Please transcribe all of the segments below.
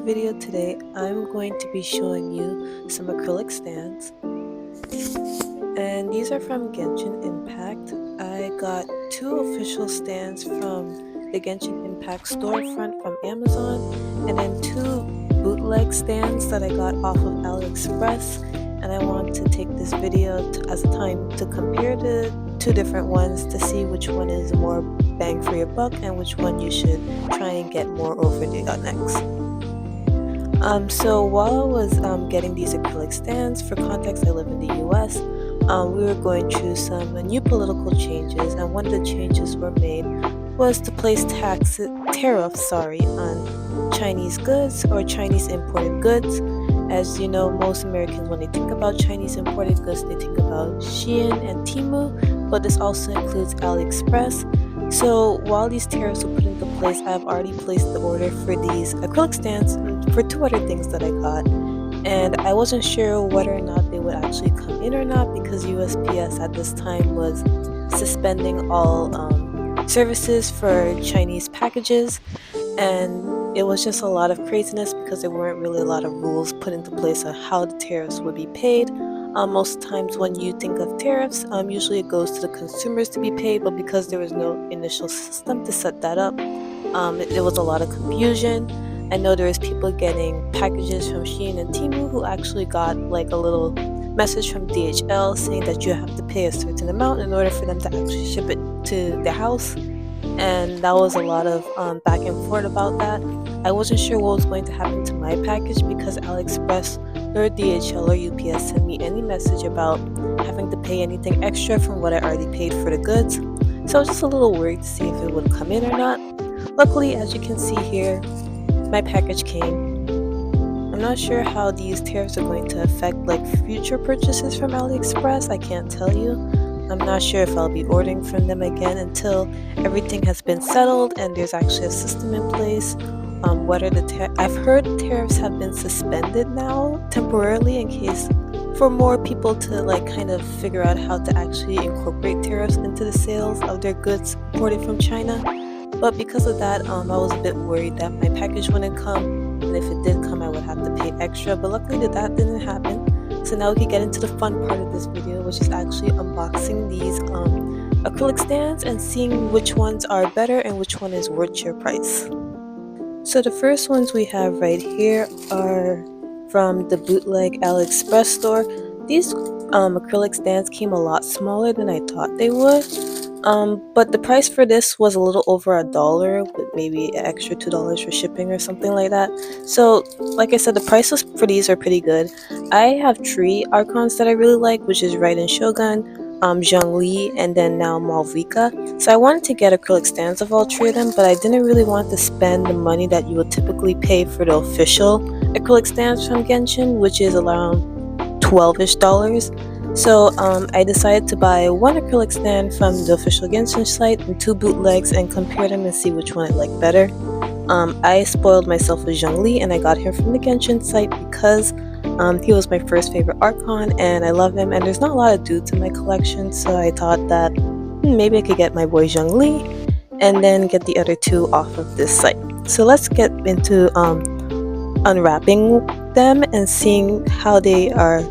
video today, I'm going to be showing you some acrylic stands, and these are from Genshin Impact. I got two official stands from the Genshin Impact storefront from Amazon, and then two bootleg stands that I got off of Aliexpress. And I want to take this video as a time to compare the two different ones to see which one is more bang for your buck and which one you should try and get more over the next. So while I was getting these acrylic stands, for context, I live in the US. We were going through some new political changes, and one of the changes were made was to place tariffs on Chinese goods or Chinese imported goods. As you know, most Americans, when they think about Chinese imported goods, they think about Shein and Temu, but this also includes Aliexpress. So while these tariffs were put into place, I've already placed the order for these acrylic stands for two other things that I got. And I wasn't sure whether or not they would actually come in or not, because USPS at this time was suspending all services for Chinese packages, and it was just a lot of craziness because there weren't really a lot of rules put into place on how the tariffs would be paid. Most times when you think of tariffs, usually it goes to the consumers to be paid, but because there was no initial system to set that up, there was a lot of confusion. I know there was people getting packages from Shein and Temu who actually got like a little message from DHL saying that you have to pay a certain amount in order for them to actually ship it to their house. And that was a lot of back and forth about that. I wasn't sure what was going to happen to my package because AliExpress or DHL or UPS sent me any message about having to pay anything extra from what I already paid for the goods. So I was just a little worried to see if it would come in or not. Luckily, as you can see here, my package came. I'm not sure how these tariffs are going to affect like future purchases from AliExpress. I can't tell you. I'm not sure if I'll be ordering from them again until everything has been settled and there's actually a system in place. I've heard tariffs have been suspended now temporarily in case for more people to like kind of figure out how to actually incorporate tariffs into the sales of their goods imported from China. But because of that, I was a bit worried that my package wouldn't come, and if it did come, I would have to pay extra. But luckily that didn't happen. So now we can get into the fun part of this video, which is actually unboxing these acrylic stands and seeing which ones are better and which one is worth your price. So the first ones we have right here are from the bootleg AliExpress store. These acrylic stands came a lot smaller than I thought they would. But the price for this was a little over $1 with maybe an extra $2 for shipping or something like that. So like I said, the prices for these are pretty good. I have three archons that I really like, which is Raiden Shogun, Zhongli, and then now Malvika. So I wanted to get acrylic stands of all three of them, but I didn't really want to spend the money that you would typically pay for the official acrylic stands from Genshin, which is around $12-ish. So I decided to buy one acrylic stand from the official Genshin site and two bootlegs and compare them and see which one I like better. I spoiled myself with Zhongli, and I got him from the Genshin site because he was my first favorite Archon and I love him, and there's not a lot of dudes in my collection, so I thought that maybe I could get my boy Zhongli and then get the other two off of this site. So let's get into unwrapping them and seeing how they are.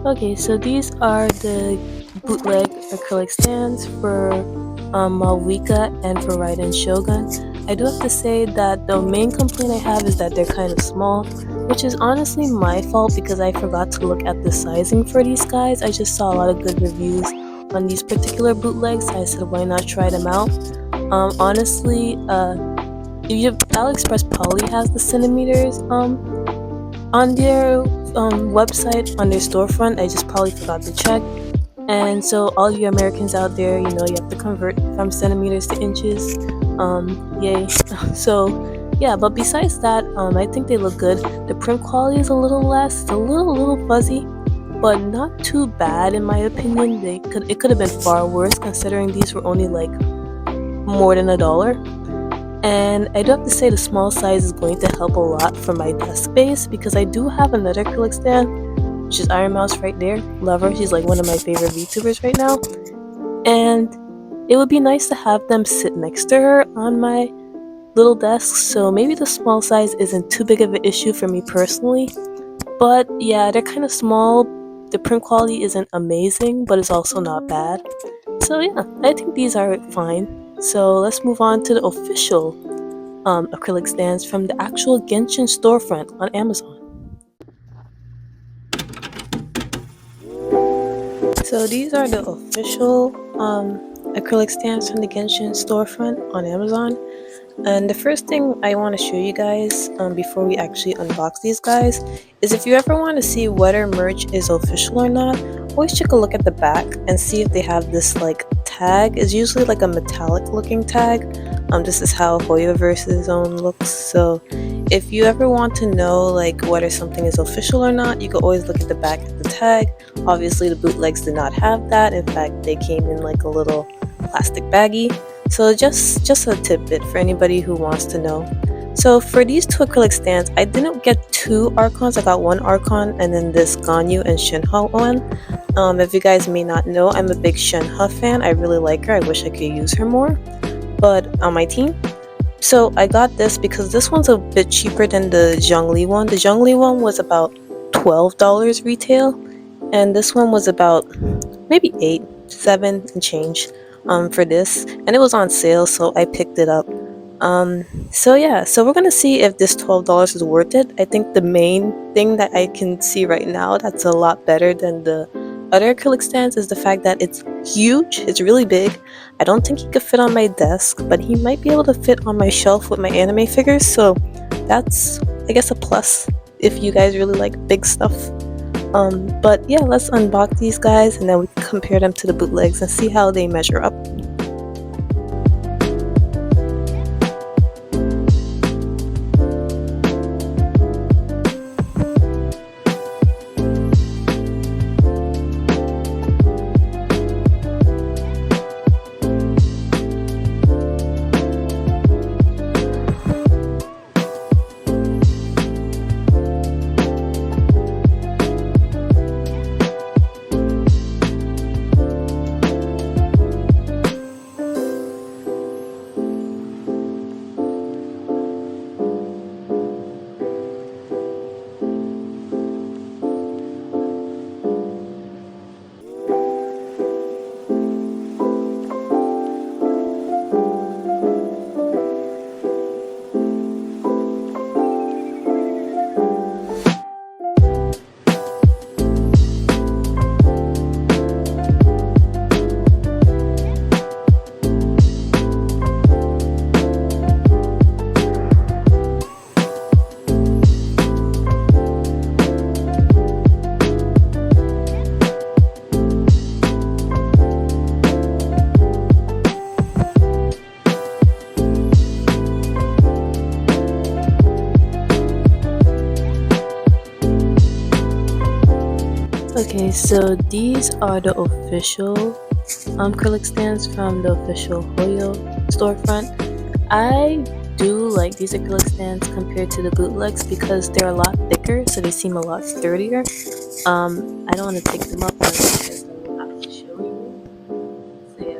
Okay, so these are the bootleg acrylic stands for Malvika and for Raiden Shogun. I do have to say that the main complaint I have is that they're kind of small, which is honestly my fault because I forgot to look at the sizing for these guys. I just saw a lot of good reviews on these particular bootlegs, so I said why not try them out. Honestly, Aliexpress probably has the centimeters on their website, on their storefront. I just probably forgot to check. And so, all you Americans out there, you have to convert from centimeters to inches. Yay. So, yeah, but besides that, I think they look good. The print quality is a little less, it's a little fuzzy, but not too bad in my opinion. It could have been far worse considering these were only like more than $1. And I do have to say the small size is going to help a lot for my desk space because I do have another acrylic stand, which is Iron Mouse right there. Love her. She's like one of my favorite VTubers right now. And it would be nice to have them sit next to her on my little desk, so maybe the small size isn't too big of an issue for me personally. But yeah, they're kind of small. The print quality isn't amazing, but it's also not bad. So yeah, I think these are fine. So let's move on to the official acrylic stands from the actual Genshin storefront on Amazon. So these are the official acrylic stands from the Genshin storefront on Amazon. And the first thing I want to show you guys before we actually unbox these guys is if you ever want to see whether merch is official or not, always take a look at the back and see if they have this like tag. It's usually like a metallic looking tag. This is how Hoyoverse's own looks. So if you ever want to know like whether something is official or not, you can always look at the back of the tag. Obviously the bootlegs did not have that. In fact, they came in like a little plastic baggie. So just a tidbit for anybody who wants to know. So for these two acrylic stands, I didn't get two Archons. I got one Archon and then this Ganyu and Shinha one. If you guys may not know, I'm a big Shinha fan. I really like her. I wish I could use her more, but on my team. So I got this because this one's a bit cheaper than the Zhongli one. The Zhongli one was about $12 retail, and this one was about maybe $8, $7 and change for this, and it was on sale, so I picked it up. So yeah, so we're gonna see if this $12 is worth it. I think the main thing that I can see right now that's a lot better than the other acrylic stands is the fact that it's huge. It's really big. I don't think he could fit on my desk, but he might be able to fit on my shelf with my anime figures, so that's, I guess, a plus if you guys really like big stuff. But yeah, let's unbox these guys and then we can compare them to the bootlegs and see how they measure up. Okay, so these are the official acrylic stands from the official Hoyo storefront. I do like these acrylic stands compared to the bootlegs because they're a lot thicker, so they seem a lot sturdier. I don't want to take them up because I will have to show you. So yeah,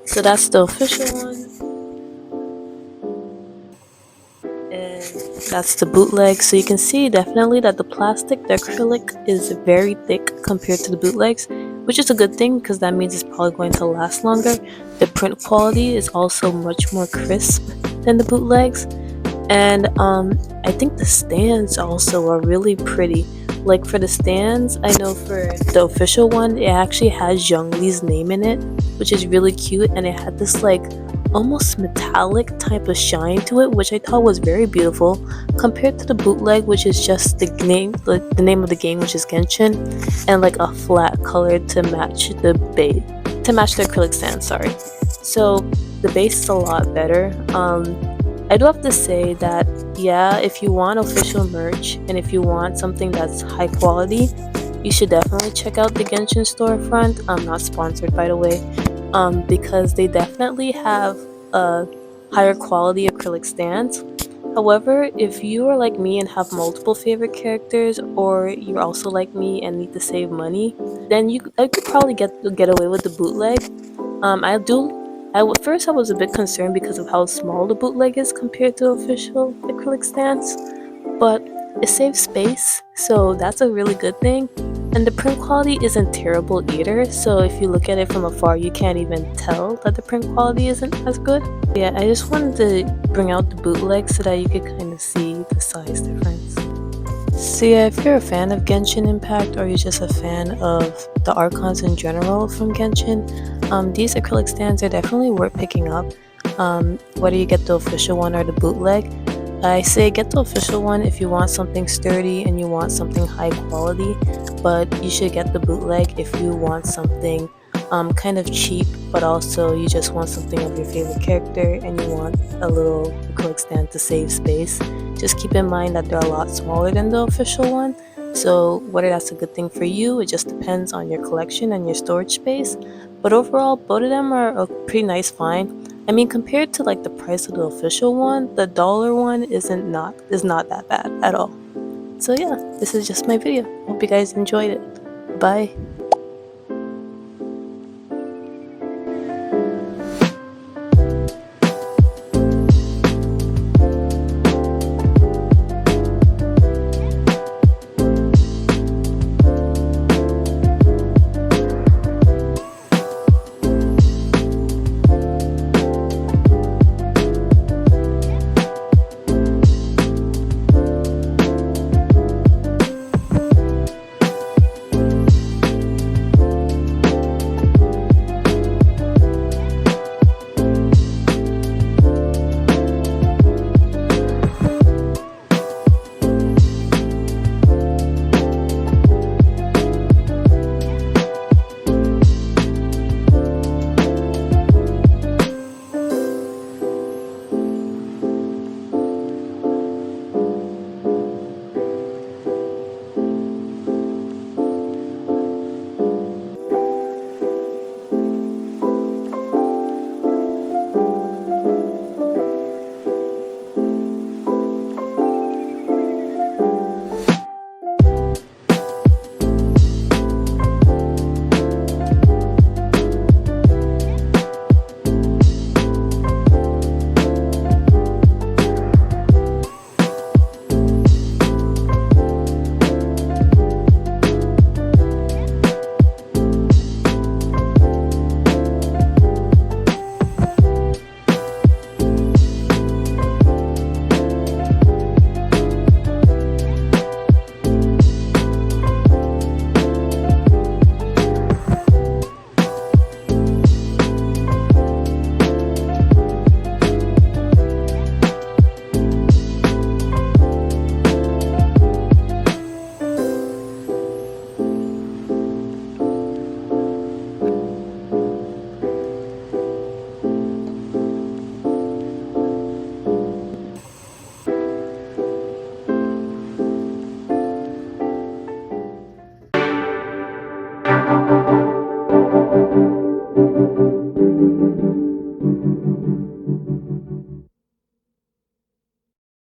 so that's the official one, and that's the bootleg. So you can see definitely that the acrylic is very thick compared to the bootlegs, which is a good thing because that means it's probably going to last longer. The print quality is also much more crisp than the bootlegs, and I think the stands also are really pretty. Like for the stands, I know for the official one, it actually has Zhongli's name in it, which is really cute, and it had this like almost metallic type of shine to it, which I thought was very beautiful compared to the bootleg, which is just the name of the game, which is Genshin, and like a flat color to match the base, to match the acrylic stand. Sorry. So the base is a lot better. I do have to say that yeah, if you want official merch and if you want something that's high quality, you should definitely check out the Genshin storefront. I'm not sponsored, by the way, because they definitely have higher quality acrylic stands. However, if you are like me and have multiple favorite characters, or you're also like me and need to save money, then I could probably get away with the bootleg. I do. First I was a bit concerned because of how small the bootleg is compared to official acrylic stands, but it saves space, so that's a really good thing. And the print quality isn't terrible either, so if you look at it from afar, you can't even tell that the print quality isn't as good. Yeah, I just wanted to bring out the bootleg so that you could kind of see the size difference. So yeah, if you're a fan of Genshin Impact or you're just a fan of the Archons in general from Genshin, these acrylic stands are definitely worth picking up. Whether you get the official one or the bootleg, I say get the official one if you want something sturdy and you want something high quality, but you should get the bootleg if you want something kind of cheap, but also you just want something of your favorite character and you want a little acrylic stand to save space. Just keep in mind that they're a lot smaller than the official one, so whether that's a good thing for you, it just depends on your collection and your storage space. But overall, both of them are a pretty nice find. I mean, compared to like the price of the official one, the dollar one is not that bad at all. So yeah, this is just my video. Hope you guys enjoyed it. Bye.